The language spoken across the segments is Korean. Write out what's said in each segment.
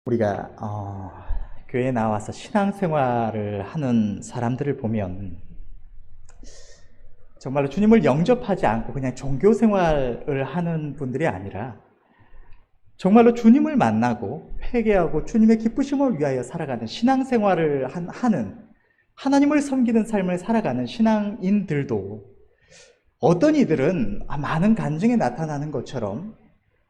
우리가 교회에 나와서 신앙생활을 하는 사람들을 보면 정말로 주님을 영접하지 않고 그냥 종교생활을 하는 분들이 아니라 정말로 주님을 만나고 회개하고 주님의 기쁘심을 위하여 살아가는 신앙생활을 하는, 하나님을 섬기는 삶을 살아가는 신앙인들도 어떤 이들은 많은 간증에 나타나는 것처럼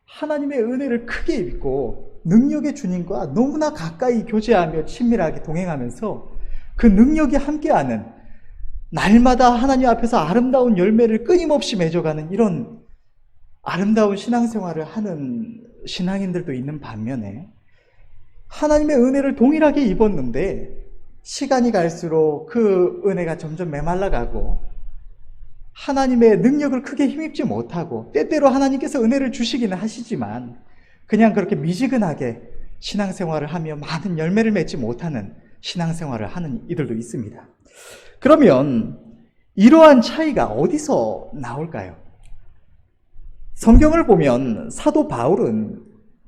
하나님의 은혜를 크게 입고 능력의 주님과 너무나 가까이 교제하며 친밀하게 동행하면서 그 능력이 함께하는, 날마다 하나님 앞에서 아름다운 열매를 끊임없이 맺어가는 이런 아름다운 신앙생활을 하는 신앙인들도 있는 반면에, 하나님의 은혜를 동일하게 입었는데 시간이 갈수록 그 은혜가 점점 메말라가고 하나님의 능력을 크게 힘입지 못하고, 때때로 하나님께서 은혜를 주시기는 하시지만 그냥 그렇게 미지근하게 신앙생활을 하며 많은 열매를 맺지 못하는 신앙생활을 하는 이들도 있습니다. 그러면 이러한 차이가 어디서 나올까요? 성경을 보면 사도 바울은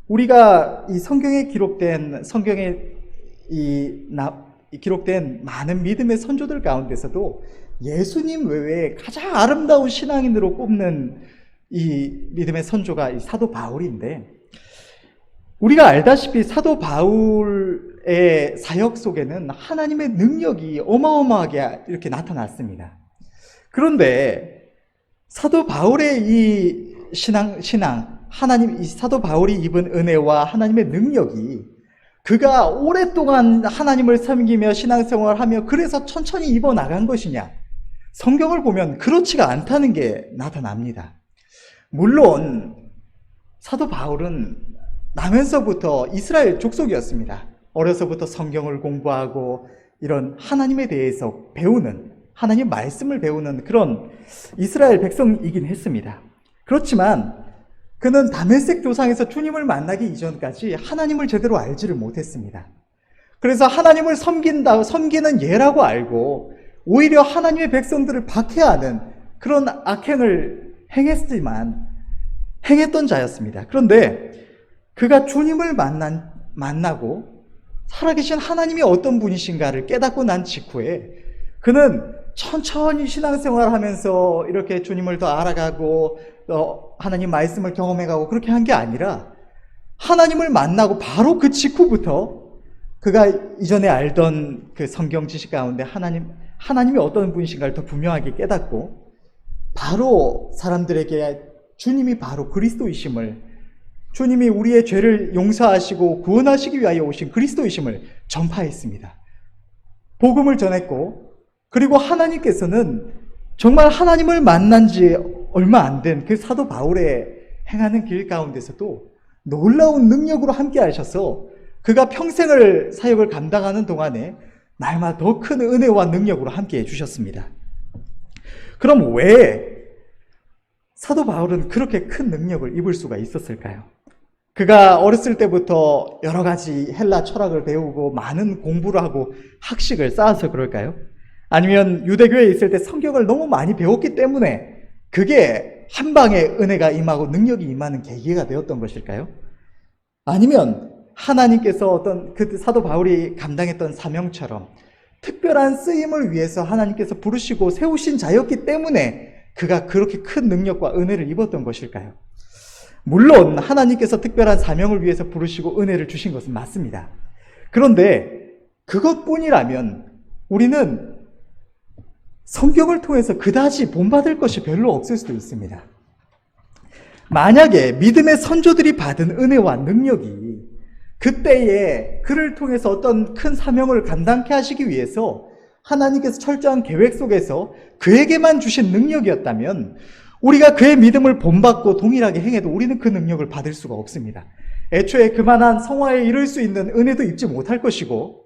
우리가 이 성경에 기록된 기록된 많은 믿음의 선조들 가운데서도 예수님 외에 가장 아름다운 신앙인으로 꼽는 이 믿음의 선조가 이 사도 바울인데, 우리가 알다시피 사도 바울의 사역 속에는 하나님의 능력이 어마어마하게 이렇게 나타났습니다. 그런데 사도 바울의 이 이 사도 바울이 입은 은혜와 하나님의 능력이 그가 오랫동안 하나님을 섬기며 신앙생활을 하며 그래서 천천히 입어 나간 것이냐? 성경을 보면 그렇지가 않다는 게 나타납니다. 물론 사도 바울은 나면서부터 이스라엘 족속이었습니다. 어려서부터 성경을 공부하고 이런 하나님에 대해서 배우는, 하나님 말씀을 배우는 그런 이스라엘 백성이긴 했습니다. 그렇지만 그는 다메섹 조상에서 주님을 만나기 이전까지 하나님을 제대로 알지를 못했습니다. 그래서 하나님을 섬기는 예라고 알고 오히려 하나님의 백성들을 박해하는 그런 악행을 행했던 자였습니다. 그런데 그가 주님을 만나고 살아계신 하나님이 어떤 분이신가를 깨닫고 난 직후에 그는 천천히 신앙생활을 하면서 이렇게 주님을 더 알아가고 하나님 말씀을 경험해가고 그렇게 한 게 아니라, 하나님을 만나고 바로 그 직후부터 그가 이전에 알던 그 성경 지식 가운데 하나님이 어떤 분이신가를 더 분명하게 깨닫고 바로 사람들에게 주님이 바로 그리스도이심을, 주님이 우리의 죄를 용서하시고 구원하시기 위하여 오신 그리스도이심을 전파했습니다. 복음을 전했고, 그리고 하나님께서는 정말 하나님을 만난 지 얼마 안 된 그 사도 바울의 행하는 길 가운데서도 놀라운 능력으로 함께 하셔서 그가 평생을 사역을 감당하는 동안에 날마다 더 큰 은혜와 능력으로 함께 해주셨습니다. 그럼 왜 사도 바울은 그렇게 큰 능력을 입을 수가 있었을까요? 그가 어렸을 때부터 여러 가지 헬라 철학을 배우고 많은 공부를 하고 학식을 쌓아서 그럴까요? 아니면 유대교에 있을 때 성경을 너무 많이 배웠기 때문에 그게 한 방에 은혜가 임하고 능력이 임하는 계기가 되었던 것일까요? 아니면 하나님께서 어떤 그 사도 바울이 감당했던 사명처럼 특별한 쓰임을 위해서 하나님께서 부르시고 세우신 자였기 때문에 그가 그렇게 큰 능력과 은혜를 입었던 것일까요? 물론 하나님께서 특별한 사명을 위해서 부르시고 은혜를 주신 것은 맞습니다. 그런데 그것뿐이라면 우리는 성경을 통해서 그다지 본받을 것이 별로 없을 수도 있습니다. 만약에 믿음의 선조들이 받은 은혜와 능력이 그때에 그를 통해서 어떤 큰 사명을 감당케 하시기 위해서 하나님께서 철저한 계획 속에서 그에게만 주신 능력이었다면 우리가 그의 믿음을 본받고 동일하게 행해도 우리는 그 능력을 받을 수가 없습니다. 애초에 그만한 성화에 이를 수 있는 은혜도 입지 못할 것이고,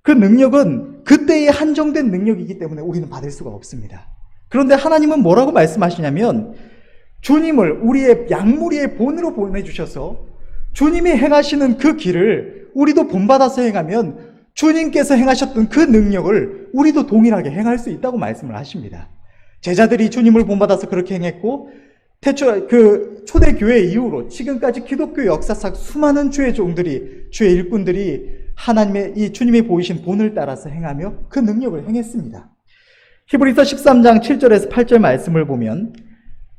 그 능력은 그때에 한정된 능력이기 때문에 우리는 받을 수가 없습니다. 그런데 하나님은 뭐라고 말씀하시냐면, 주님을 우리의 양무리의 본으로 보내주셔서 주님이 행하시는 그 길을 우리도 본받아서 행하면 주님께서 행하셨던 그 능력을 우리도 동일하게 행할 수 있다고 말씀을 하십니다. 제자들이 주님을 본받아서 그렇게 행했고, 초대교회 이후로 지금까지 기독교 역사상 수많은 주의 종들이 주의 일꾼들이 하나님의 이 주님이 보이신 본을 따라서 행하며 그 능력을 행했습니다. 히브리서 13장 7절에서 8절 말씀을 보면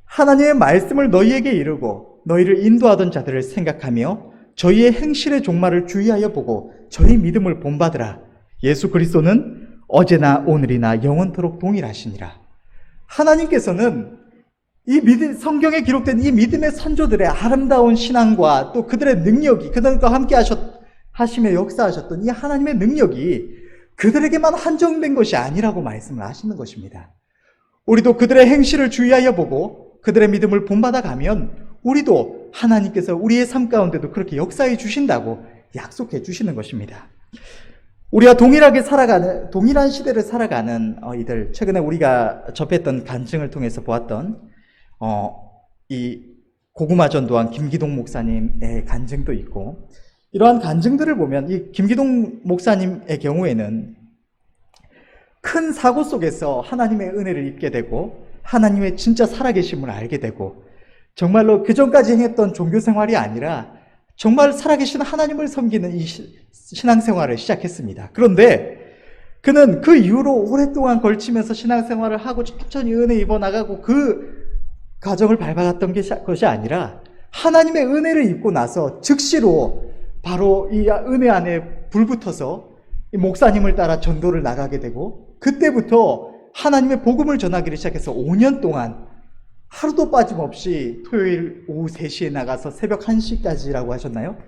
하나님의 말씀을 너희에게 이르고 너희를 인도하던 자들을 생각하며 저희의 행실의 종말을 주의하여 보고 저희 믿음을 본받으라. 예수 그리스도는 어제나 오늘이나 영원토록 동일하시니라. 하나님께서는 성경에 기록된 이 믿음의 선조들의 아름다운 신앙과 또 그들의 능력이 그들과 함께 하시며 역사하셨던 이 하나님의 능력이 그들에게만 한정된 것이 아니라고 말씀을 하시는 것입니다. 우리도 그들의 행실을 주의하여 보고 그들의 믿음을 본받아 가면 우리도 하나님께서 우리의 삶 가운데도 그렇게 역사해 주신다고 약속해 주시는 것입니다. 우리가 동일한 시대를 살아가는 이들, 최근에 우리가 접했던 간증을 통해서 보았던 이 고구마 전도한 김기동 목사님의 간증도 있고, 이러한 간증들을 보면 이 김기동 목사님의 경우에는 큰 사고 속에서 하나님의 은혜를 입게 되고 하나님의 진짜 살아계심을 알게 되고, 정말로 그전까지 행했던 종교 생활이 아니라 정말 살아계신 하나님을 섬기는 이 신앙생활을 시작했습니다. 그런데 그는 그 이후로 오랫동안 걸치면서 신앙생활을 하고 천천히 은혜 입어 나가고 그 과정을 밟아갔던 것이 아니라 하나님의 은혜를 입고 나서 즉시로 바로 이 은혜 안에 불붙어서 이 목사님을 따라 전도를 나가게 되고, 그때부터 하나님의 복음을 전하기를 시작해서 5년 동안 하루도 빠짐없이 토요일 오후 3시에 나가서 새벽 1시까지라고 하셨나요?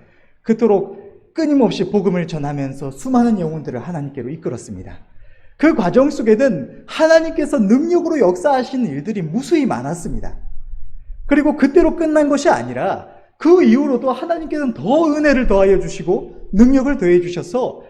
그토록 끊임없이 복음을 전하면서 수많은 영혼들을 하나님께로 이끌었습니다. 그 과정 속에는 하나님께서 능력으로 역사하시는 일들이 무수히 많았습니다. 그리고 그때로 끝난 것이 아니라 그 이후로도 하나님께서는 더 은혜를 더하여 주시고 능력을 더해 주셔서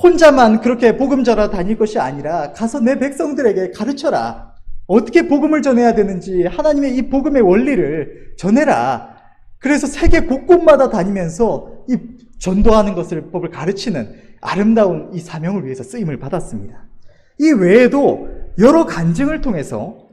혼자만 그렇게 복음 전하러 다닐 것이 아니라 가서 내 백성들에게 가르쳐라. 어떻게 복음을 전해야 되는지 하나님의 이 복음의 원리를 전해라. 그래서 세계 곳곳마다 다니면서 이 전도하는 법을 가르치는 아름다운 이 사명을 위해서 쓰임을 받았습니다. 이 외에도 여러 간증을 통해서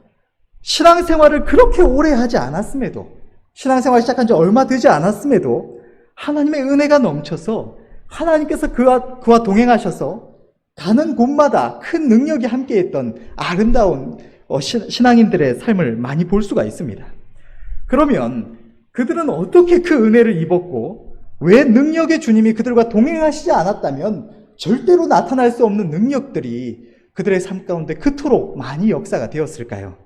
신앙생활을 그렇게 오래 하지 않았음에도, 신앙생활 시작한 지 얼마 되지 않았음에도 하나님의 은혜가 넘쳐서 하나님께서 그와 동행하셔서 가는 곳마다 큰 능력이 함께했던 아름다운 신앙인들의 삶을 많이 볼 수가 있습니다. 그러면 그들은 어떻게 그 은혜를 입었고 왜 능력의 주님이 그들과 동행하시지 않았다면 절대로 나타날 수 없는 능력들이 그들의 삶 가운데 그토록 많이 역사가 되었을까요?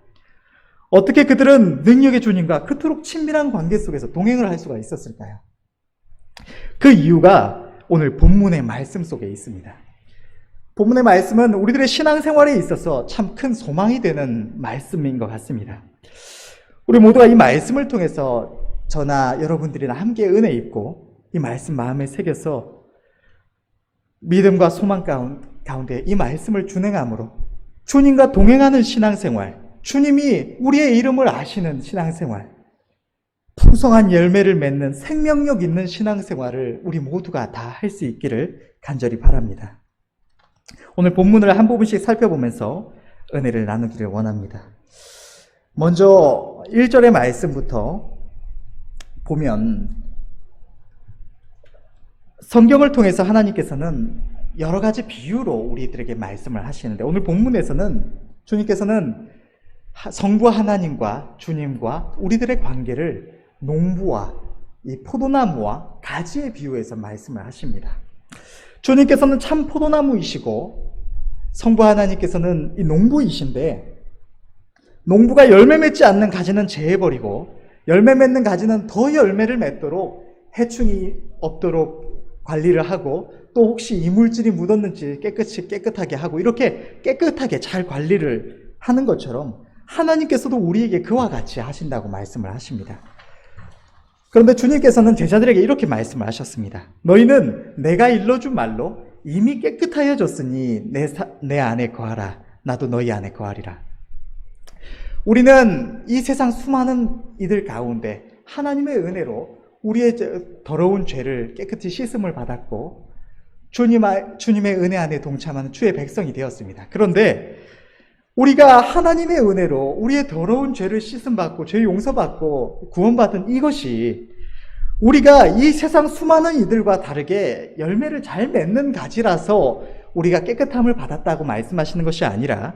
어떻게 그들은 능력의 주님과 그토록 친밀한 관계 속에서 동행을 할 수가 있었을까요? 그 이유가 오늘 본문의 말씀 속에 있습니다. 본문의 말씀은 우리들의 신앙생활에 있어서 참 큰 소망이 되는 말씀인 것 같습니다. 우리 모두가 이 말씀을 통해서 저나 여러분들이나 함께 은혜 입고 이 말씀 마음에 새겨서 믿음과 소망 가운데 이 말씀을 준행함으로 주님과 동행하는 신앙생활, 주님이 우리의 이름을 아시는 신앙생활, 풍성한 열매를 맺는 생명력 있는 신앙생활을 우리 모두가 다 할 수 있기를 간절히 바랍니다. 오늘 본문을 한 부분씩 살펴보면서 은혜를 나누기를 원합니다. 먼저 1절의 말씀부터 보면 성경을 통해서 하나님께서는 여러 가지 비유로 우리들에게 말씀을 하시는데, 오늘 본문에서는 주님께서는 성부 하나님과 주님과 우리들의 관계를 농부와 이 포도나무와 가지에 비유해서 말씀을 하십니다. 주님께서는 참 포도나무이시고 성부 하나님께서는 이 농부이신데, 농부가 열매 맺지 않는 가지는 제해버리고 열매 맺는 가지는 더 열매를 맺도록 해충이 없도록 관리를 하고, 또 혹시 이물질이 묻었는지 깨끗하게 하고, 이렇게 깨끗하게 잘 관리를 하는 것처럼 하나님께서도 우리에게 그와 같이 하신다고 말씀을 하십니다. 그런데 주님께서는 제자들에게 이렇게 말씀을 하셨습니다. 너희는 내가 일러준 말로 이미 깨끗하여졌으니 내 안에 거하라. 나도 너희 안에 거하리라. 우리는 이 세상 수많은 이들 가운데 하나님의 은혜로 우리의 더러운 죄를 깨끗이 씻음을 받았고 주님의 은혜 안에 동참하는 주의 백성이 되었습니다. 그런데 우리가 하나님의 은혜로 우리의 더러운 죄를 씻음받고 죄 용서받고 구원받은 이것이 우리가 이 세상 수많은 이들과 다르게 열매를 잘 맺는 가지라서 우리가 깨끗함을 받았다고 말씀하시는 것이 아니라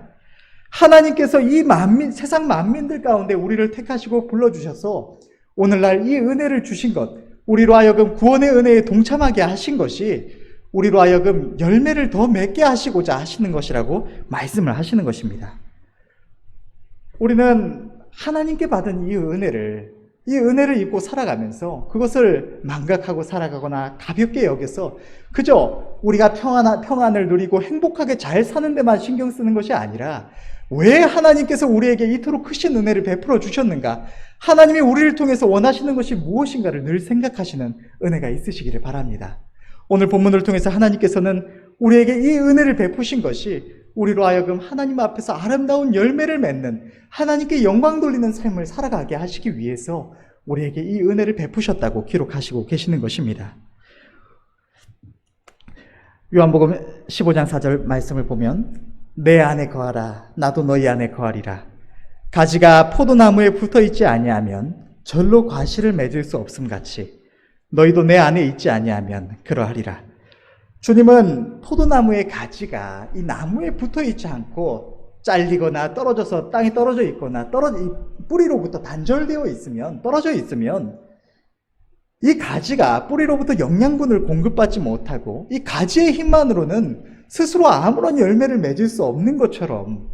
하나님께서 이 세상 만민들 가운데 우리를 택하시고 불러주셔서 오늘날 이 은혜를 주신 것, 우리로 하여금 구원의 은혜에 동참하게 하신 것이 우리로 하여금 열매를 더 맺게 하시고자 하시는 것이라고 말씀을 하시는 것입니다. 우리는 하나님께 받은 이 은혜를 입고 살아가면서 그것을 망각하고 살아가거나 가볍게 여겨서 그저 우리가 평안을 누리고 행복하게 잘 사는 데만 신경 쓰는 것이 아니라 왜 하나님께서 우리에게 이토록 크신 은혜를 베풀어 주셨는가? 하나님이 우리를 통해서 원하시는 것이 무엇인가를 늘 생각하시는 은혜가 있으시기를 바랍니다. 오늘 본문을 통해서 하나님께서는 우리에게 이 은혜를 베푸신 것이 우리로 하여금 하나님 앞에서 아름다운 열매를 맺는 하나님께 영광 돌리는 삶을 살아가게 하시기 위해서 우리에게 이 은혜를 베푸셨다고 기록하시고 계시는 것입니다. 요한복음 15장 4절 말씀을 보면 내 안에 거하라 나도 너희 안에 거하리라. 가지가 포도나무에 붙어있지 아니하면 절로 과실을 맺을 수 없음같이 너희도 내 안에 있지 아니하면 그러하리라. 주님은 포도나무의 가지가 이 나무에 붙어있지 않고 잘리거나 떨어져서 땅에 떨어져 있거나 뿌리로부터 단절되어 있으면 떨어져 있으면 이 가지가 뿌리로부터 영양분을 공급받지 못하고 이 가지의 힘만으로는 스스로 아무런 열매를 맺을 수 없는 것처럼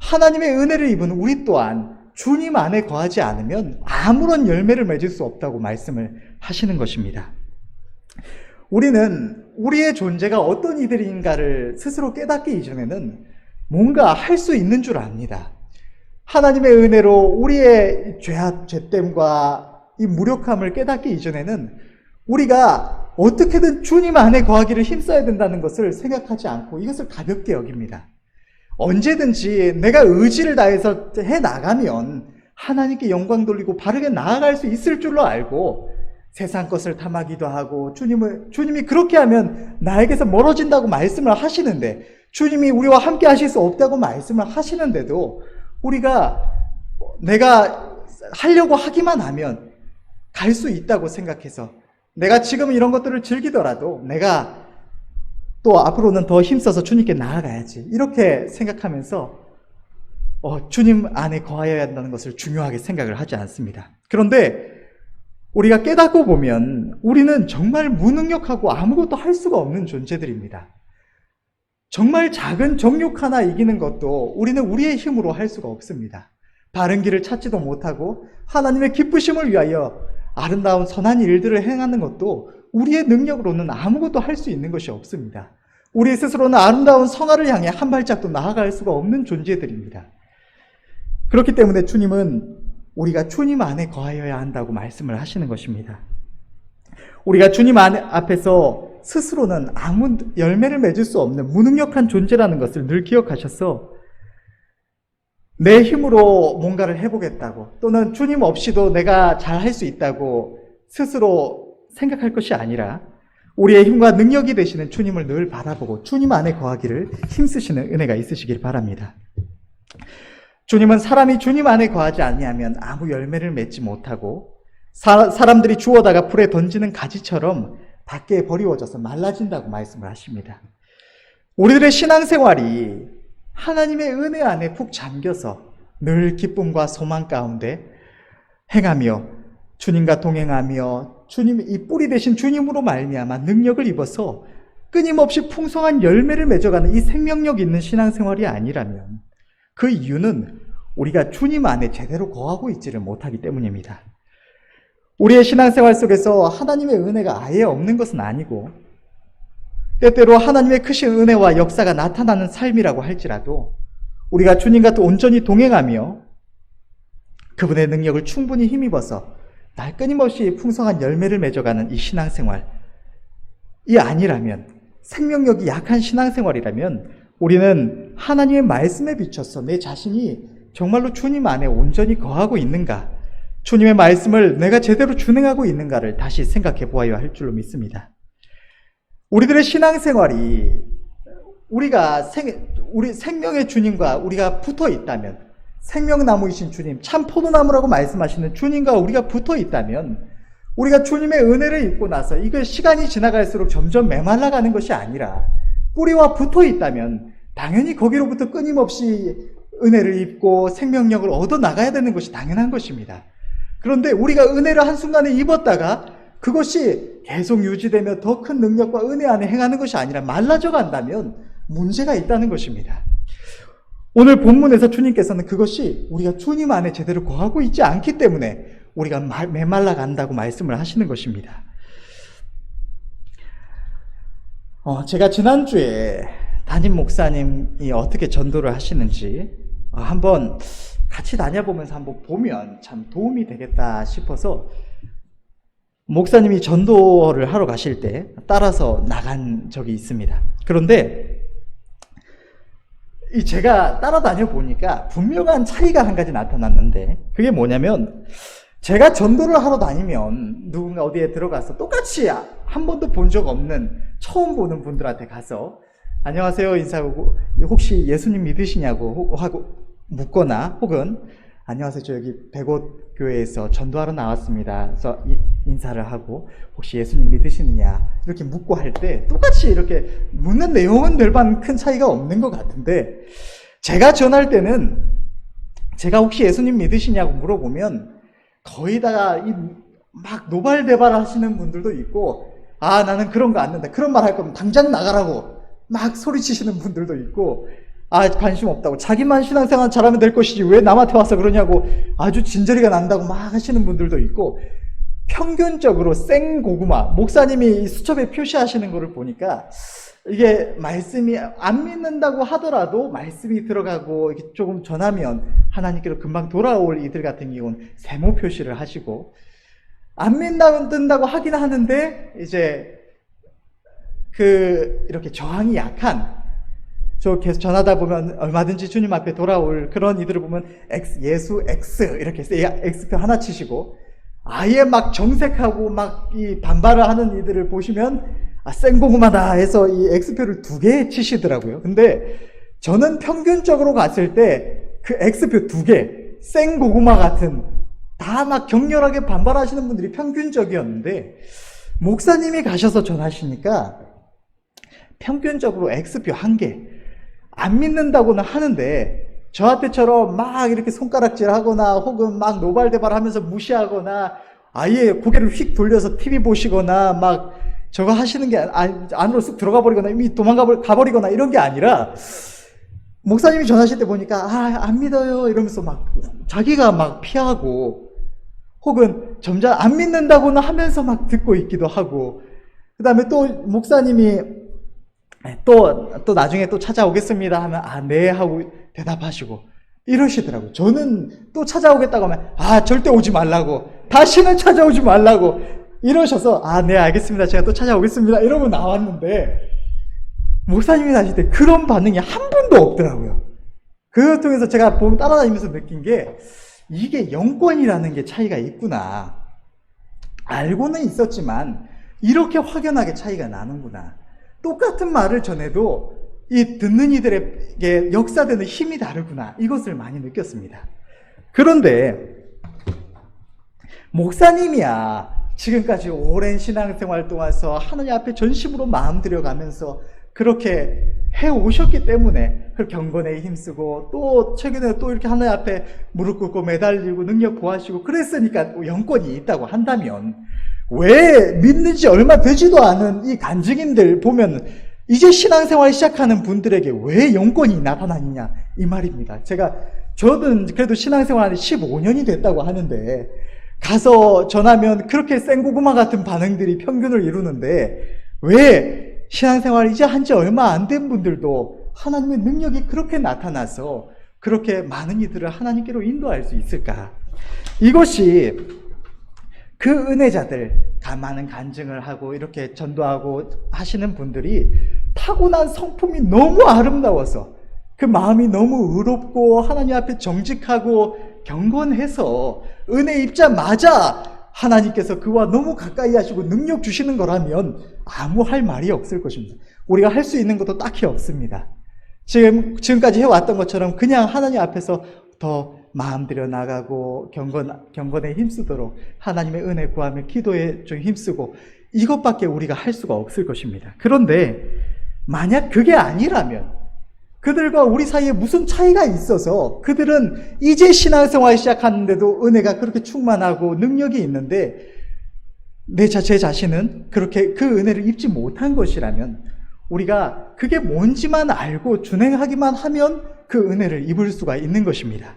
하나님의 은혜를 입은 우리 또한 주님 안에 거하지 않으면 아무런 열매를 맺을 수 없다고 말씀을 하시는 것입니다. 우리는 우리의 존재가 어떤 이들인가를 스스로 깨닫기 이전에는 뭔가 할 수 있는 줄 압니다. 하나님의 은혜로 우리의 죄됨과 이 무력함을 깨닫기 이전에는 우리가 어떻게든 주님 안에 거하기를 힘써야 된다는 것을 생각하지 않고 이것을 가볍게 여깁니다. 언제든지 내가 의지를 다해서 해나가면 하나님께 영광 돌리고 바르게 나아갈 수 있을 줄로 알고 세상 것을 탐하기도 하고 주님이 그렇게 하면 나에게서 멀어진다고 말씀을 하시는데 주님이 우리와 함께 하실 수 없다고 말씀을 하시는데도 내가 하려고 하기만 하면 갈 수 있다고 생각해서 내가 지금 이런 것들을 즐기더라도 내가 또 앞으로는 더 힘써서 주님께 나아가야지 이렇게 생각하면서 주님 안에 거하여야 한다는 것을 중요하게 생각을 하지 않습니다. 그런데 우리가 깨닫고 보면 우리는 정말 무능력하고 아무것도 할 수가 없는 존재들입니다. 정말 작은 정욕 하나 이기는 것도 우리는 우리의 힘으로 할 수가 없습니다. 바른 길을 찾지도 못하고 하나님의 기쁘심을 위하여 아름다운 선한 일들을 행하는 것도 우리의 능력으로는 아무것도 할 수 있는 것이 없습니다. 우리 스스로는 아름다운 성화를 향해 한 발짝도 나아갈 수가 없는 존재들입니다. 그렇기 때문에 주님은 우리가 주님 안에 거하여야 한다고 말씀을 하시는 것입니다. 우리가 주님 앞에서 스스로는 아무 열매를 맺을 수 없는 무능력한 존재라는 것을 늘 기억하셔서 내 힘으로 뭔가를 해보겠다고 또는 주님 없이도 내가 잘할 수 있다고 스스로 생각할 것이 아니라 우리의 힘과 능력이 되시는 주님을 늘 바라보고 주님 안에 거하기를 힘쓰시는 은혜가 있으시길 바랍니다. 주님은 사람이 주님 안에 거하지 아니하면 아무 열매를 맺지 못하고 사람들이 주워다가 불에 던지는 가지처럼 밖에 버리워져서 말라진다고 말씀을 하십니다. 우리들의 신앙생활이 하나님의 은혜 안에 푹 잠겨서 늘 기쁨과 소망 가운데 행하며 주님과 동행하며 이 뿌리 되신 주님으로 말미암아 능력을 입어서 끊임없이 풍성한 열매를 맺어가는 이 생명력 있는 신앙생활이 아니라면 그 이유는 우리가 주님 안에 제대로 거하고 있지를 못하기 때문입니다. 우리의 신앙생활 속에서 하나님의 은혜가 아예 없는 것은 아니고 때때로 하나님의 크신 은혜와 역사가 나타나는 삶이라고 할지라도 우리가 주님과 또 온전히 동행하며 그분의 능력을 충분히 힘입어서 날 끊임없이 풍성한 열매를 맺어가는 이 신앙생활이 아니라면 생명력이 약한 신앙생활이라면 우리는 하나님의 말씀에 비춰서 내 자신이 정말로 주님 안에 온전히 거하고 있는가, 주님의 말씀을 내가 제대로 준행하고 있는가를 다시 생각해 보아야 할 줄로 믿습니다. 우리들의 신앙생활이 우리 생명의 주님과 우리가 붙어 있다면, 생명나무이신 주님, 참 포도나무라고 말씀하시는 주님과 우리가 붙어 있다면 우리가 주님의 은혜를 입고 나서 이거 시간이 지나갈수록 점점 메말라가는 것이 아니라 뿌리와 붙어 있다면 당연히 거기로부터 끊임없이 은혜를 입고 생명력을 얻어 나가야 되는 것이 당연한 것입니다. 그런데 우리가 은혜를 한순간에 입었다가 그것이 계속 유지되며 더 큰 능력과 은혜 안에 행하는 것이 아니라 말라져 간다면 문제가 있다는 것입니다. 오늘 본문에서 주님께서는 그것이 우리가 주님 안에 제대로 거하고 있지 않기 때문에 우리가 메말라 간다고 말씀을 하시는 것입니다. 제가 지난주에 담임 목사님이 어떻게 전도를 하시는지 한번 같이 다녀보면서 한번 보면 참 도움이 되겠다 싶어서 목사님이 전도를 하러 가실 때 따라서 나간 적이 있습니다. 그런데 제가 따라다녀 보니까 분명한 차이가 한 가지 나타났는데 그게 뭐냐면 제가 전도를 하러 다니면 누군가 어디에 들어가서 똑같이 한 번도 본 적 없는 처음 보는 분들한테 가서 안녕하세요 인사하고 혹시 예수님 믿으시냐고 하고 묻거나 혹은 안녕하세요 저 여기 백옷 교회에서 전도하러 나왔습니다. 그래서 인사를 하고 혹시 예수님 믿으시느냐 이렇게 묻고 할 때 똑같이 이렇게 묻는 내용은 별반 큰 차이가 없는 것 같은데 제가 전할 때는 제가 혹시 예수님 믿으시냐고 물어보면 거의 다 막 노발대발 하시는 분들도 있고 나는 그런 거 안 된다. 그런 말 할 거면 당장 나가라고 막 소리치시는 분들도 있고 관심 없다고 자기만 신앙생활 잘하면 될 것이지 왜 남한테 와서 그러냐고 아주 진저리가 난다고 막 하시는 분들도 있고 평균적으로 생고구마 목사님이 수첩에 표시하시는 거를 보니까 이게 말씀이 안 믿는다고 하더라도 말씀이 들어가고 이렇게 조금 전하면 하나님께로 금방 돌아올 이들 같은 경우는 세모 표시를 하시고 안 믿는다고 하긴 하는데 이제 이렇게 저항이 약한 저 계속 전하다 보면 얼마든지 주님 앞에 돌아올 그런 이들을 보면 예수 X 이렇게 X표 하나 치시고 아예 막 정색하고 막 이 반발을 하는 이들을 보시면 생고구마다 해서 이 X표를 2개 치시더라고요. 근데 저는 평균적으로 갔을 때 그 X표 2개 생고구마 같은 다 막 격렬하게 반발하시는 분들이 평균적이었는데 목사님이 가셔서 전하시니까 평균적으로 X표 1개 안 믿는다고는 하는데 저한테처럼 막 이렇게 손가락질 하거나 혹은 막 노발대발 하면서 무시하거나 아예 고개를 휙 돌려서 TV 보시거나 막 저거 하시는 게 안으로 쑥 들어가 버리거나 이미 가버리거나 이런 게 아니라 목사님이 전하실 때 보니까 안 믿어요 이러면서 막 자기가 막 피하고 혹은 점점 안 믿는다고는 하면서 막 듣고 있기도 하고 그 다음에 또 목사님이 또 나중에 또 찾아오겠습니다 하면 네 하고 대답하시고 이러시더라고요. 저는 또 찾아오겠다고 하면 절대 오지 말라고 다시는 찾아오지 말라고 이러셔서 네 알겠습니다 제가 또 찾아오겠습니다 이러고 나왔는데 목사님이 하실 때 그런 반응이 한 번도 없더라고요. 그걸 통해서 제가 따라다니면서 느낀 게 이게 영권이라는 게 차이가 있구나. 알고는 있었지만 이렇게 확연하게 차이가 나는구나. 똑같은 말을 전해도 이 듣는 이들에게 역사되는 힘이 다르구나. 이것을 많이 느꼈습니다. 그런데 목사님이야 지금까지 오랜 신앙생활 동안서 하나님 앞에 전심으로 마음 들여가면서 그렇게 해오셨기 때문에 그 경건에 힘쓰고 또 최근에 또 이렇게 하나님 앞에 무릎 꿇고 매달리고 능력 보하시고 그랬으니까 영권이 있다고 한다면 왜 믿는지 얼마 되지도 않은 이 간증인들 보면 이제 신앙생활 시작하는 분들에게 왜 영권이 나타나느냐 이 말입니다. 저는 그래도 신앙생활 15년이 됐다고 하는데 가서 전하면 그렇게 생고구마 같은 반응들이 평균을 이루는데 왜 신앙생활 이제 한지 얼마 안 된 분들도 하나님의 능력이 그렇게 나타나서 그렇게 많은 이들을 하나님께로 인도할 수 있을까? 이것이 그 은혜자들, 많은 간증을 하고 이렇게 전도하고 하시는 분들이 타고난 성품이 너무 아름다워서 그 마음이 너무 의롭고 하나님 앞에 정직하고 경건해서 은혜 입자마자 하나님께서 그와 너무 가까이 하시고 능력 주시는 거라면 아무 할 말이 없을 것입니다. 우리가 할 수 있는 것도 딱히 없습니다. 지금까지 해왔던 것처럼 그냥 하나님 앞에서 더 마음 들여 나가고 경건에 힘쓰도록 하나님의 은혜 구하며 기도에 좀 힘쓰고 이것밖에 우리가 할 수가 없을 것입니다. 그런데 만약 그게 아니라면 그들과 우리 사이에 무슨 차이가 있어서 그들은 이제 신앙생활 시작하는데도 은혜가 그렇게 충만하고 능력이 있는데 제 자신은 그렇게 그 은혜를 입지 못한 것이라면 우리가 그게 뭔지만 알고 준행하기만 하면 그 은혜를 입을 수가 있는 것입니다.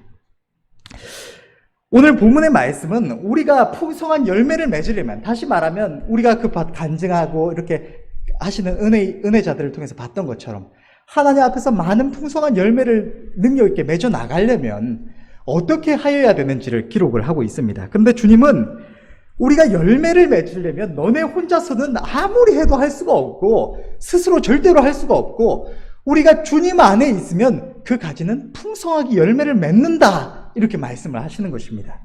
오늘 본문의 말씀은 우리가 풍성한 열매를 맺으려면, 다시 말하면 우리가 그 간증하고 이렇게 하시는 은혜자들을 통해서 봤던 것처럼 하나님 앞에서 많은 풍성한 열매를 능력 있게 맺어 나가려면 어떻게 하여야 되는지를 기록을 하고 있습니다. 그런데 주님은 우리가 열매를 맺으려면 너네 혼자서는 아무리 해도 할 수가 없고 스스로 절대로 할 수가 없고 우리가 주님 안에 있으면 그 가지는 풍성하게 열매를 맺는다, 이렇게 말씀을 하시는 것입니다.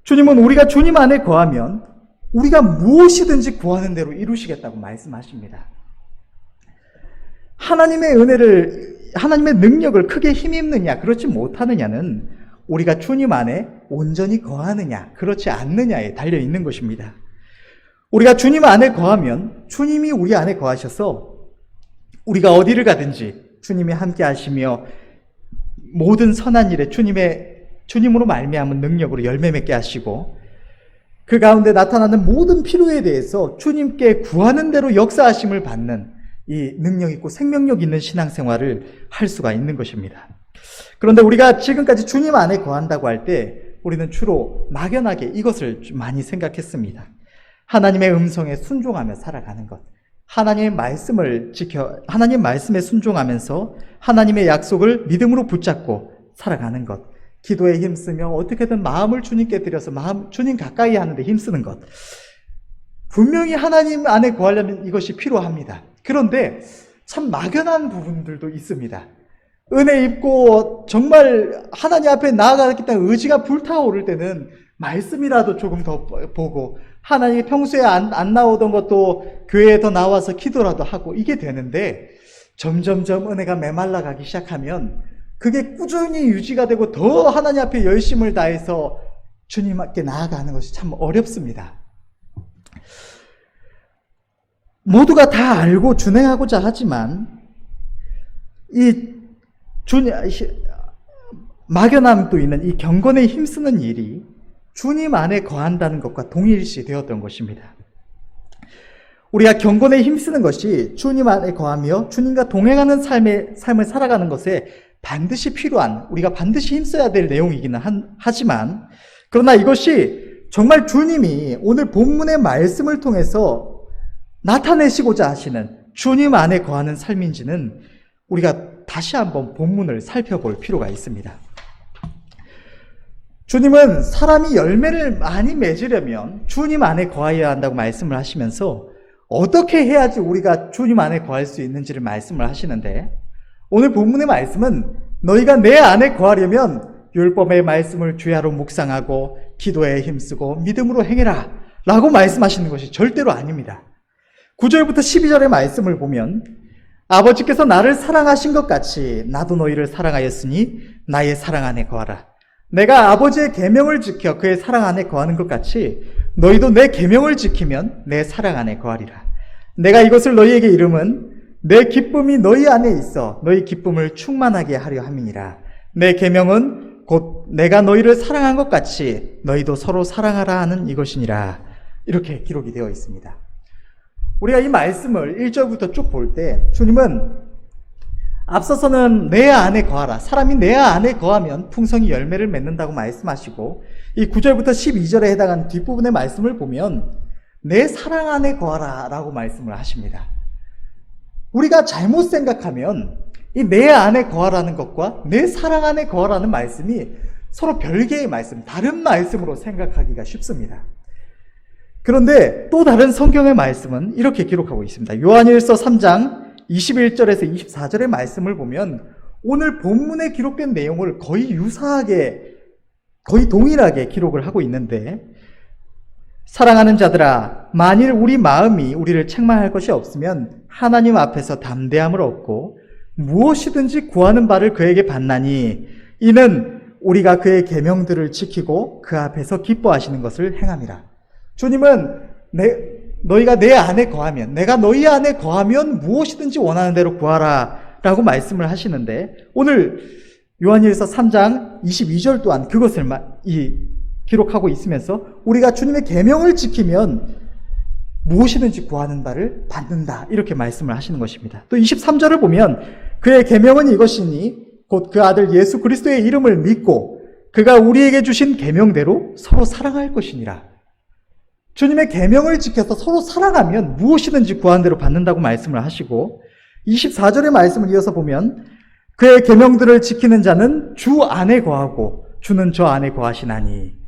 주님은 우리가 주님 안에 거하면 우리가 무엇이든지 구하는 대로 이루시겠다고 말씀하십니다. 하나님의 은혜를, 하나님의 능력을 크게 힘입느냐 그렇지 못하느냐는 우리가 주님 안에 온전히 거하느냐 그렇지 않느냐에 달려 있는 것입니다. 우리가 주님 안에 거하면 주님이 우리 안에 거하셔서 우리가 어디를 가든지 주님이 함께 하시며 모든 선한 일에 주님으로 말미암은 능력으로 열매 맺게 하시고 그 가운데 나타나는 모든 필요에 대해서 주님께 구하는 대로 역사하심을 받는 이 능력 있고 생명력 있는 신앙생활을 할 수가 있는 것입니다. 그런데 우리가 지금까지 주님 안에 거한다고 할 때 우리는 주로 막연하게 이것을 많이 생각했습니다. 하나님의 음성에 순종하며 살아가는 것, 하나님의 말씀을 하나님 말씀에 순종하면서 하나님의 약속을 믿음으로 붙잡고 살아가는 것, 기도에 힘쓰며 어떻게든 마음을 주님께 드려서 주님 가까이 하는 데 힘쓰는 것. 분명히 하나님 안에 거하려면 이것이 필요합니다. 그런데 참 막연한 부분들도 있습니다. 은혜 입고 정말 하나님 앞에 나아가기 때문에 의지가 불타오를 때는 말씀이라도 조금 더 보고 하나님이 평소에 안 나오던 것도 교회에 더 나와서 기도라도 하고 이게 되는데 점점점 은혜가 메말라 가기 시작하면 그게 꾸준히 유지가 되고 더 하나님 앞에 열심을 다해서 주님께 나아가는 것이 참 어렵습니다. 모두가 다 알고 준행하고자 하지만 막연함도 있는 이 경건에 힘쓰는 일이 주님 안에 거한다는 것과 동일시 되었던 것입니다. 우리가 경건에 힘쓰는 것이 주님 안에 거하며 주님과 동행하는 삶을 살아가는 것에 반드시 필요한, 우리가 반드시 힘써야 될 내용이기는 하지만 그러나 이것이 정말 주님이 오늘 본문의 말씀을 통해서 나타내시고자 하시는 주님 안에 거하는 삶인지는 우리가 다시 한번 본문을 살펴볼 필요가 있습니다. 주님은 사람이 열매를 많이 맺으려면 주님 안에 거하여야 한다고 말씀을 하시면서 어떻게 해야지 우리가 주님 안에 거할 수 있는지를 말씀을 하시는데 오늘 본문의 말씀은 너희가 내 안에 거하려면 율법의 말씀을 주야로 묵상하고 기도에 힘쓰고 믿음으로 행해라 라고 말씀하시는 것이 절대로 아닙니다. 9절부터 12절의 말씀을 보면 아버지께서 나를 사랑하신 것 같이 나도 너희를 사랑하였으니 나의 사랑 안에 거하라. 내가 아버지의 계명을 지켜 그의 사랑 안에 거하는 것 같이 너희도 내 계명을 지키면 내 사랑 안에 거하리라. 내가 이것을 너희에게 이름은 내 기쁨이 너희 안에 있어 너희 기쁨을 충만하게 하려 함이니라. 내 계명은 곧 내가 너희를 사랑한 것 같이 너희도 서로 사랑하라 하는 이것이니라. 이렇게 기록이 되어 있습니다. 우리가 이 말씀을 1절부터 쭉 볼 때 주님은 앞서서는 내 안에 거하라. 사람이 내 안에 거하면 풍성히 열매를 맺는다고 말씀하시고 이 9절부터 12절에 해당하는 뒷부분의 말씀을 보면 내 사랑 안에 거하라 라고 말씀을 하십니다. 우리가 잘못 생각하면 이 내 안에 거하라는 것과 내 사랑 안에 거하라는 말씀이 서로 별개의 말씀, 다른 말씀으로 생각하기가 쉽습니다. 그런데 또 다른 성경의 말씀은 이렇게 기록하고 있습니다. 요한일서 3장 21절에서 24절의 말씀을 보면 오늘 본문에 기록된 내용을 거의 유사하게, 거의 동일하게 기록을 하고 있는데 사랑하는 자들아, 만일 우리 마음이 우리를 책망할 것이 없으면 하나님 앞에서 담대함을 얻고 무엇이든지 구하는 바를 그에게 받나니 이는 우리가 그의 계명들을 지키고 그 앞에서 기뻐하시는 것을 행함이라. 주님은 너희가 내 안에 거하면, 내가 너희 안에 거하면 무엇이든지 원하는 대로 구하라 라고 말씀을 하시는데, 오늘 요한일서 3장 22절 또한 그것을 기록하고 있으면서 우리가 주님의 계명을 지키면 무엇이든지 구하는 바를 받는다, 이렇게 말씀을 하시는 것입니다. 또 23절을 보면 그의 계명은 이것이니 곧 그 아들 예수 그리스도의 이름을 믿고 그가 우리에게 주신 계명대로 서로 사랑할 것이니라. 주님의 계명을 지켜서 서로 사랑하면 무엇이든지 구하는 대로 받는다고 말씀을 하시고, 24절의 말씀을 이어서 보면 그의 계명들을 지키는 자는 주 안에 거하고 주는 저 안에 거하시나니.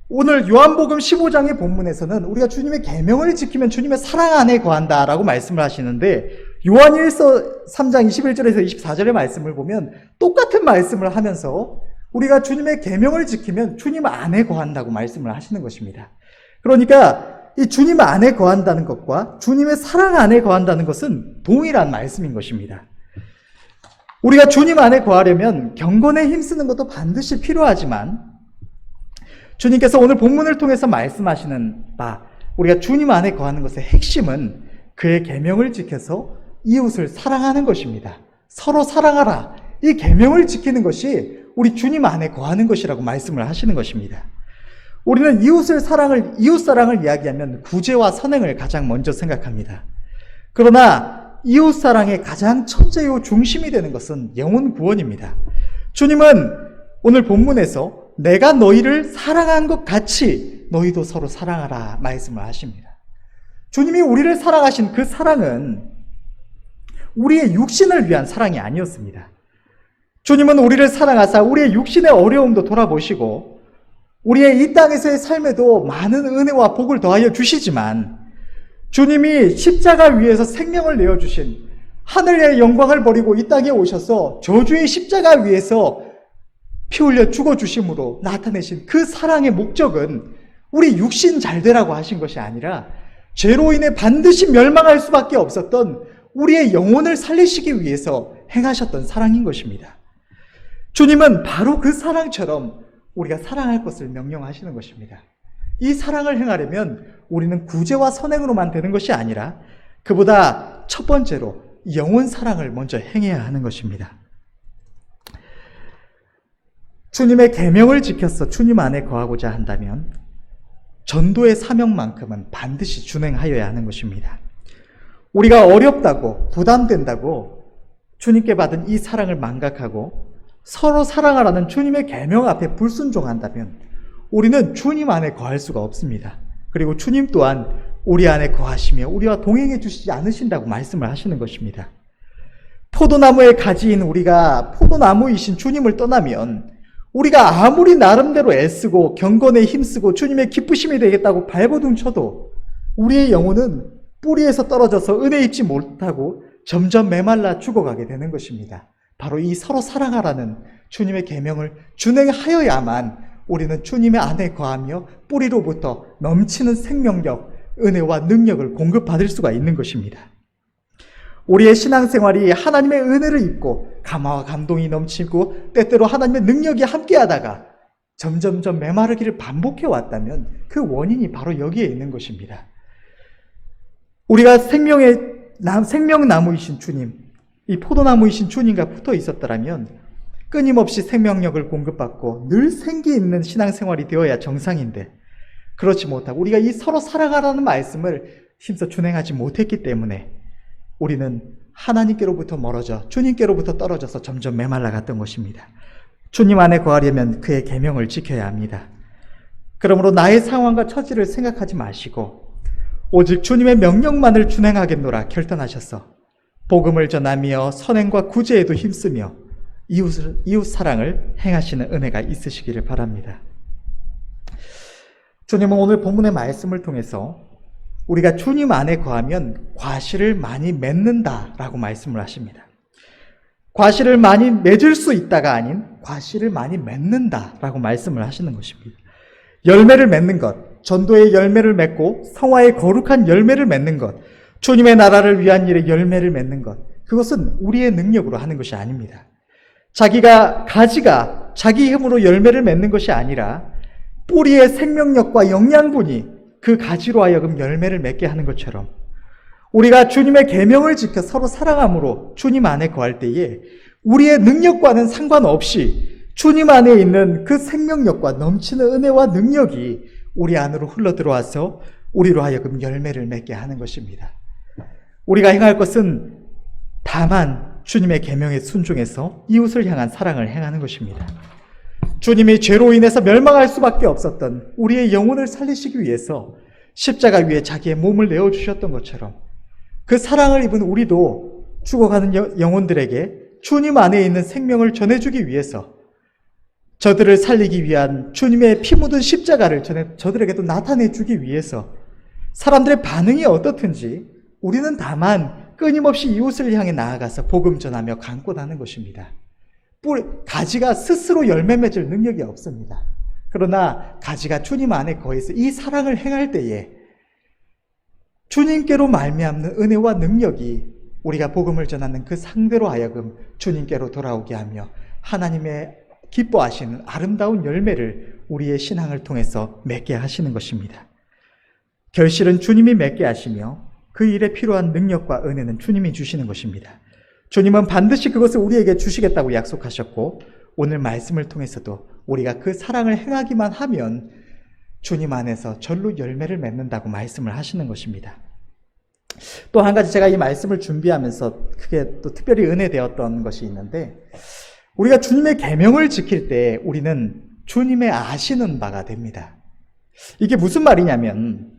오늘 요한복음 15장의 본문에서는 우리가 주님의 계명을 지키면 주님의 사랑 안에 거한다라고 말씀을 하시는데, 요한일서 3장 21절에서 24절의 말씀을 보면 똑같은 말씀을 하면서 우리가 주님의 계명을 지키면 주님 안에 거한다고 말씀을 하시는 것입니다. 그러니까 이 주님 안에 거한다는 것과 주님의 사랑 안에 거한다는 것은 동일한 말씀인 것입니다. 우리가 주님 안에 거하려면 경건에 힘쓰는 것도 반드시 필요하지만, 주님께서 오늘 본문을 통해서 말씀하시는 바, 우리가 주님 안에 거하는 것의 핵심은 그의 계명을 지켜서 이웃을 사랑하는 것입니다. 서로 사랑하라, 이 계명을 지키는 것이 우리 주님 안에 거하는 것이라고 말씀을 하시는 것입니다. 우리는 이웃 사랑을 이야기하면 구제와 선행을 가장 먼저 생각합니다. 그러나 이웃 사랑의 가장 첫째요 중심이 되는 것은 영혼 구원입니다. 주님은 오늘 본문에서 내가 너희를 사랑한 것 같이 너희도 서로 사랑하라 말씀을 하십니다. 주님이 우리를 사랑하신 그 사랑은 우리의 육신을 위한 사랑이 아니었습니다. 주님은 우리를 사랑하사 우리의 육신의 어려움도 돌아보시고 우리의 이 땅에서의 삶에도 많은 은혜와 복을 더하여 주시지만, 주님이 십자가 위에서 생명을 내어주신, 하늘의 영광을 버리고 이 땅에 오셔서 저주의 십자가 위에서 피 흘려 죽어주심으로 나타내신 그 사랑의 목적은 우리 육신 잘 되라고 하신 것이 아니라 죄로 인해 반드시 멸망할 수밖에 없었던 우리의 영혼을 살리시기 위해서 행하셨던 사랑인 것입니다. 주님은 바로 그 사랑처럼 우리가 사랑할 것을 명령하시는 것입니다. 이 사랑을 행하려면 우리는 구제와 선행으로만 되는 것이 아니라 그보다 첫 번째로 영혼 사랑을 먼저 행해야 하는 것입니다. 주님의 계명을 지켜서 주님 안에 거하고자 한다면 전도의 사명만큼은 반드시 준행하여야 하는 것입니다. 우리가 어렵다고 부담된다고 주님께 받은 이 사랑을 망각하고 서로 사랑하라는 주님의 계명 앞에 불순종한다면 우리는 주님 안에 거할 수가 없습니다. 그리고 주님 또한 우리 안에 거하시며 우리와 동행해 주시지 않으신다고 말씀을 하시는 것입니다. 포도나무의 가지인 우리가 포도나무이신 주님을 떠나면 우리가 아무리 나름대로 애쓰고 경건에 힘쓰고 주님의 기쁘심이 되겠다고 발버둥 쳐도 우리의 영혼은 뿌리에서 떨어져서 은혜 입지 못하고 점점 메말라 죽어가게 되는 것입니다. 바로 이 서로 사랑하라는 주님의 계명을 준행하여야만 우리는 주님의 안에 거하며 뿌리로부터 넘치는 생명력, 은혜와 능력을 공급받을 수가 있는 것입니다. 우리의 신앙생활이 하나님의 은혜를 입고 감화와 감동이 넘치고 때때로 하나님의 능력이 함께하다가 점점점 메마르기를 반복해 왔다면 그 원인이 바로 여기에 있는 것입니다. 우리가 생명나무이신 주님, 이 포도나무이신 주님과 붙어 있었더라면 끊임없이 생명력을 공급받고 늘 생기 있는 신앙생활이 되어야 정상인데 그렇지 못하고 우리가 이 서로 살아가라는 말씀을 힘써 준행하지 못했기 때문에 우리는 하나님께로부터 멀어져 주님께로부터 떨어져서 점점 메말라갔던 것입니다. 주님 안에 거하려면 그의 계명을 지켜야 합니다. 그러므로 나의 상황과 처지를 생각하지 마시고 오직 주님의 명령만을 준행하겠노라 결단하셔서 복음을 전하며 선행과 구제에도 힘쓰며 이웃 사랑을 행하시는 은혜가 있으시기를 바랍니다. 주님은 오늘 본문의 말씀을 통해서 우리가 주님 안에 거하면 과실을 많이 맺는다라고 말씀을 하십니다. 과실을 많이 맺을 수 있다가 아닌 과실을 많이 맺는다라고 말씀을 하시는 것입니다. 열매를 맺는 것, 전도의 열매를 맺고 성화의 거룩한 열매를 맺는 것, 주님의 나라를 위한 일에 열매를 맺는 것, 그것은 우리의 능력으로 하는 것이 아닙니다. 가지가 자기 힘으로 열매를 맺는 것이 아니라 뿌리의 생명력과 영양분이 그 가지로 하여금 열매를 맺게 하는 것처럼 우리가 주님의 계명을 지켜 서로 사랑함으로 주님 안에 거할 때에 우리의 능력과는 상관없이 주님 안에 있는 그 생명력과 넘치는 은혜와 능력이 우리 안으로 흘러들어와서 우리로 하여금 열매를 맺게 하는 것입니다. 우리가 행할 것은 다만 주님의 계명에 순종해서 이웃을 향한 사랑을 행하는 것입니다. 주님이 죄로 인해서 멸망할 수밖에 없었던 우리의 영혼을 살리시기 위해서 십자가 위에 자기의 몸을 내어주셨던 것처럼 그 사랑을 입은 우리도 죽어가는 영혼들에게 주님 안에 있는 생명을 전해주기 위해서 저들을 살리기 위한 주님의 피 묻은 십자가를 저들에게도 나타내주기 위해서 사람들의 반응이 어떻든지 우리는 다만 끊임없이 이웃을 향해 나아가서 복음 전하며 강권하는 것입니다. 가지가 스스로 열매 맺을 능력이 없습니다. 그러나 가지가 주님 안에 거해서 이 사랑을 행할 때에 주님께로 말미암는 은혜와 능력이 우리가 복음을 전하는 그 상대로 하여금 주님께로 돌아오게 하며 하나님의 기뻐하시는 아름다운 열매를 우리의 신앙을 통해서 맺게 하시는 것입니다. 결실은 주님이 맺게 하시며 그 일에 필요한 능력과 은혜는 주님이 주시는 것입니다. 주님은 반드시 그것을 우리에게 주시겠다고 약속하셨고 오늘 말씀을 통해서도 우리가 그 사랑을 행하기만 하면 주님 안에서 절로 열매를 맺는다고 말씀을 하시는 것입니다. 또 한 가지 제가 이 말씀을 준비하면서 크게 또 특별히 은혜되었던 것이 있는데 우리가 주님의 계명을 지킬 때 우리는 주님의 아시는 바가 됩니다. 이게 무슨 말이냐면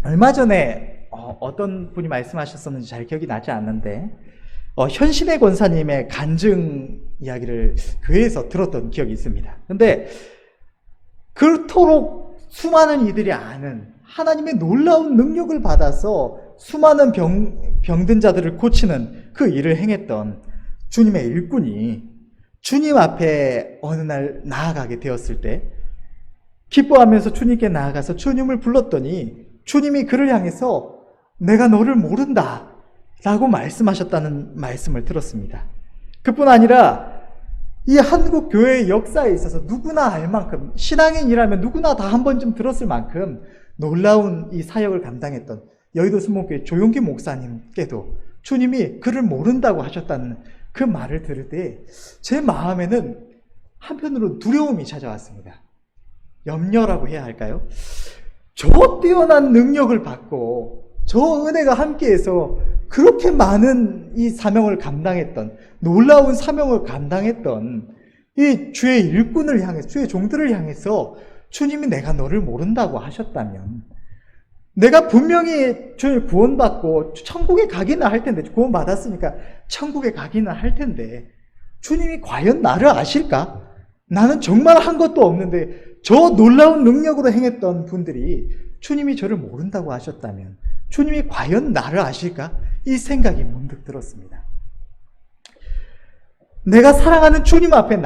얼마 전에 어떤 분이 말씀하셨었는지 잘 기억이 나지 않는데 현신의 권사님의 간증 이야기를 교회에서 들었던 기억이 있습니다. 그런데 그토록 수많은 이들이 아는 하나님의 놀라운 능력을 받아서 수많은 병든 자들을 고치는 그 일을 행했던 주님의 일꾼이 주님 앞에 어느 날 나아가게 되었을 때 기뻐하면서 주님께 나아가서 주님을 불렀더니 주님이 그를 향해서 내가 너를 모른다 라고 말씀하셨다는 말씀을 들었습니다. 그뿐 아니라 이 한국 교회의 역사에 있어서 누구나 알 만큼 신앙인이라면 누구나 다 한 번쯤 들었을 만큼 놀라운 이 사역을 감당했던 여의도 순복교회 조용기 목사님께도 주님이 그를 모른다고 하셨다는 그 말을 들을 때 제 마음에는 한편으로 두려움이 찾아왔습니다. 염려라고 해야 할까요? 저 뛰어난 능력을 받고 저 은혜가 함께해서 그렇게 많은 이 사명을 감당했던 놀라운 사명을 감당했던 이 주의 일꾼을 향해서 주의 종들을 향해서 주님이 내가 너를 모른다고 하셨다면 내가 분명히 주님 구원받고 천국에 가기는 할 텐데 구원받았으니까 천국에 가기는 할 텐데 주님이 과연 나를 아실까? 나는 정말 한 것도 없는데 저 놀라운 능력으로 행했던 분들이 주님이 저를 모른다고 하셨다면 주님이 과연 나를 아실까? 이 생각이 문득 들었습니다. 내가 사랑하는 주님 앞에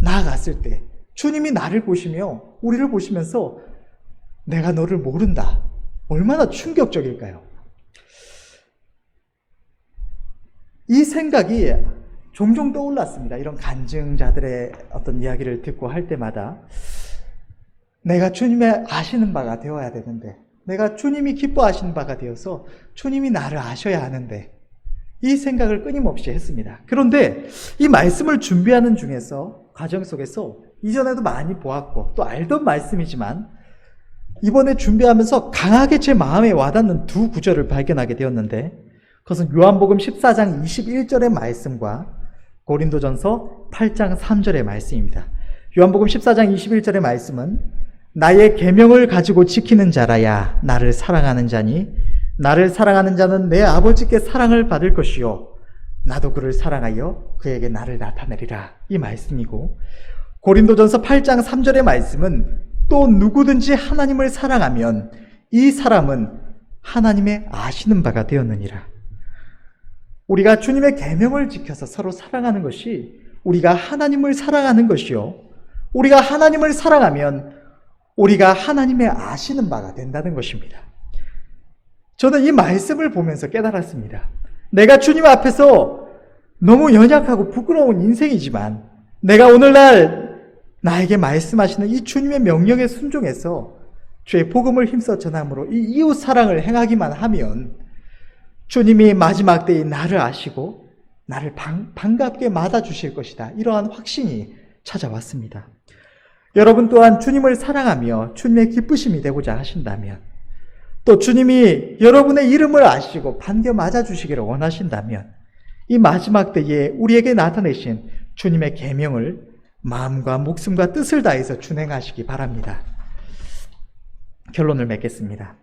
나아갔을 때 주님이 나를 보시며 우리를 보시면서 내가 너를 모른다. 얼마나 충격적일까요? 이 생각이 종종 떠올랐습니다. 이런 간증자들의 어떤 이야기를 듣고 할 때마다 내가 주님의 아시는 바가 되어야 되는데 내가 주님이 기뻐하시는 바가 되어서 주님이 나를 아셔야 하는데 이 생각을 끊임없이 했습니다. 그런데 이 말씀을 준비하는 중에서 과정 속에서 이전에도 많이 보았고 또 알던 말씀이지만 이번에 준비하면서 강하게 제 마음에 와닿는 두 구절을 발견하게 되었는데 그것은 요한복음 14장 21절의 말씀과 고린도전서 8장 3절의 말씀입니다. 요한복음 14장 21절의 말씀은 나의 계명을 가지고 지키는 자라야 나를 사랑하는 자니 나를 사랑하는 자는 내 아버지께 사랑을 받을 것이요 나도 그를 사랑하여 그에게 나를 나타내리라 이 말씀이고 고린도전서 8장 3절의 말씀은 또 누구든지 하나님을 사랑하면 이 사람은 하나님의 아시는 바가 되었느니라. 우리가 주님의 계명을 지켜서 서로 사랑하는 것이 우리가 하나님을 사랑하는 것이요 우리가 하나님을 사랑하면 우리가 하나님의 아시는 바가 된다는 것입니다. 저는 이 말씀을 보면서 깨달았습니다. 내가 주님 앞에서 너무 연약하고 부끄러운 인생이지만 내가 오늘날 나에게 말씀하시는 이 주님의 명령에 순종해서 주의 복음을 힘써 전함으로 이 이웃 사랑을 행하기만 하면 주님이 마지막 때에 나를 아시고 나를 반갑게 맞아주실 것이다. 이러한 확신이 찾아왔습니다. 여러분 또한 주님을 사랑하며 주님의 기쁘심이 되고자 하신다면, 또 주님이 여러분의 이름을 아시고 반겨 맞아주시기를 원하신다면 이 마지막 때에 우리에게 나타내신 주님의 계명을 마음과 목숨과 뜻을 다해서 준행하시기 바랍니다. 결론을 맺겠습니다.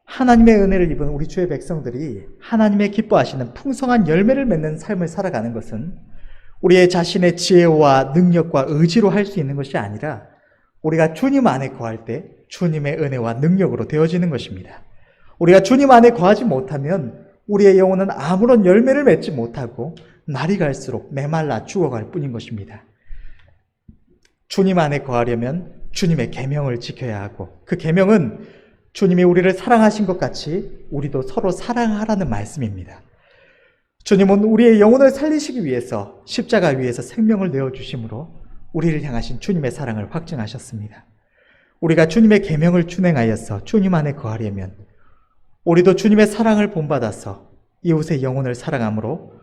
하나님의 은혜를 입은 우리 주의 백성들이 하나님의 기뻐하시는 풍성한 열매를 맺는 삶을 살아가는 것은 우리의 자신의 지혜와 능력과 의지로 할 수 있는 것이 아니라 우리가 주님 안에 거할 때 주님의 은혜와 능력으로 되어지는 것입니다. 우리가 주님 안에 거하지 못하면 우리의 영혼은 아무런 열매를 맺지 못하고 날이 갈수록 메말라 죽어갈 뿐인 것입니다. 주님 안에 거하려면 주님의 계명을 지켜야 하고, 그 계명은 주님이 우리를 사랑하신 것 같이 우리도 서로 사랑하라는 말씀입니다. 주님은 우리의 영혼을 살리시기 위해서 십자가 위에서 생명을 내어주심으로 우리를 향하신 주님의 사랑을 확증하셨습니다. 우리가 주님의 계명을 준행하여서 주님 안에 거하려면 우리도 주님의 사랑을 본받아서 이웃의 영혼을 사랑함으로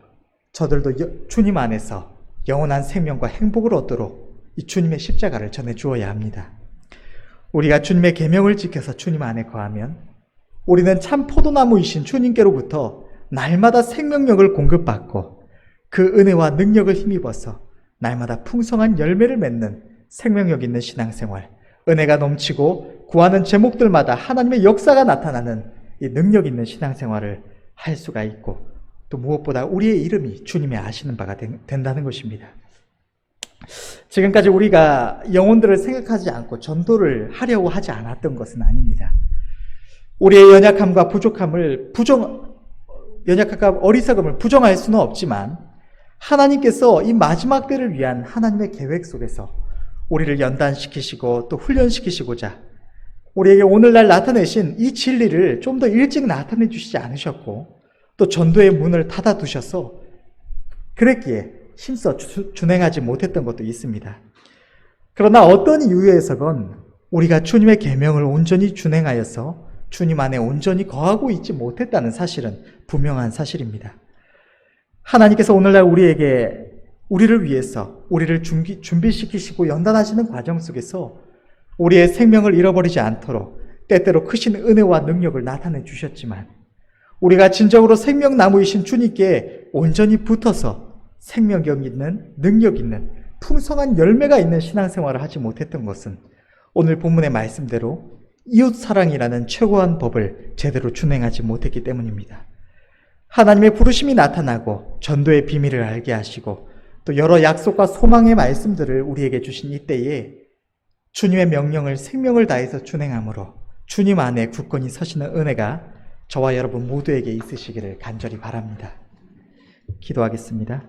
저들도 주님 안에서 영원한 생명과 행복을 얻도록 이 주님의 십자가를 전해 주어야 합니다. 우리가 주님의 계명을 지켜서 주님 안에 거하면 우리는 참 포도나무이신 주님께로부터 날마다 생명력을 공급받고 그 은혜와 능력을 힘입어서 날마다 풍성한 열매를 맺는 생명력 있는 신앙생활, 은혜가 넘치고 구하는 제목들마다 하나님의 역사가 나타나는 이 능력 있는 신앙생활을 할 수가 있고, 또 무엇보다 우리의 이름이 주님이 아시는 바가 된다는 것입니다. 지금까지 우리가 영혼들을 생각하지 않고 전도를 하려고 하지 않았던 것은 아닙니다. 우리의 연약함과 연약함과 어리석음을 부정할 수는 없지만 하나님께서 이 마지막 때를 위한 하나님의 계획 속에서 우리를 연단시키시고 또 훈련시키시고자 우리에게 오늘날 나타내신 이 진리를 좀 더 일찍 나타내 주시지 않으셨고, 또 전도의 문을 닫아두셔서 그랬기에 힘써 준행하지 못했던 것도 있습니다. 그러나 어떤 이유에서건 우리가 주님의 계명을 온전히 준행하여서 주님 안에 온전히 거하고 있지 못했다는 사실은 분명한 사실입니다. 하나님께서 오늘날 우리를 위해서 우리를 준비시키시고 연단하시는 과정 속에서 우리의 생명을 잃어버리지 않도록 때때로 크신 은혜와 능력을 나타내 주셨지만, 우리가 진정으로 생명나무이신 주님께 온전히 붙어서 생명력 있는, 능력 있는, 풍성한 열매가 있는 신앙생활을 하지 못했던 것은 오늘 본문의 말씀대로 이웃사랑이라는 최고한 법을 제대로 준행하지 못했기 때문입니다. 하나님의 부르심이 나타나고 전도의 비밀을 알게 하시고 또 여러 약속과 소망의 말씀들을 우리에게 주신 이때에 주님의 명령을 생명을 다해서 준행함으로 주님 안에 굳건히 서시는 은혜가 저와 여러분 모두에게 있으시기를 간절히 바랍니다. 기도하겠습니다.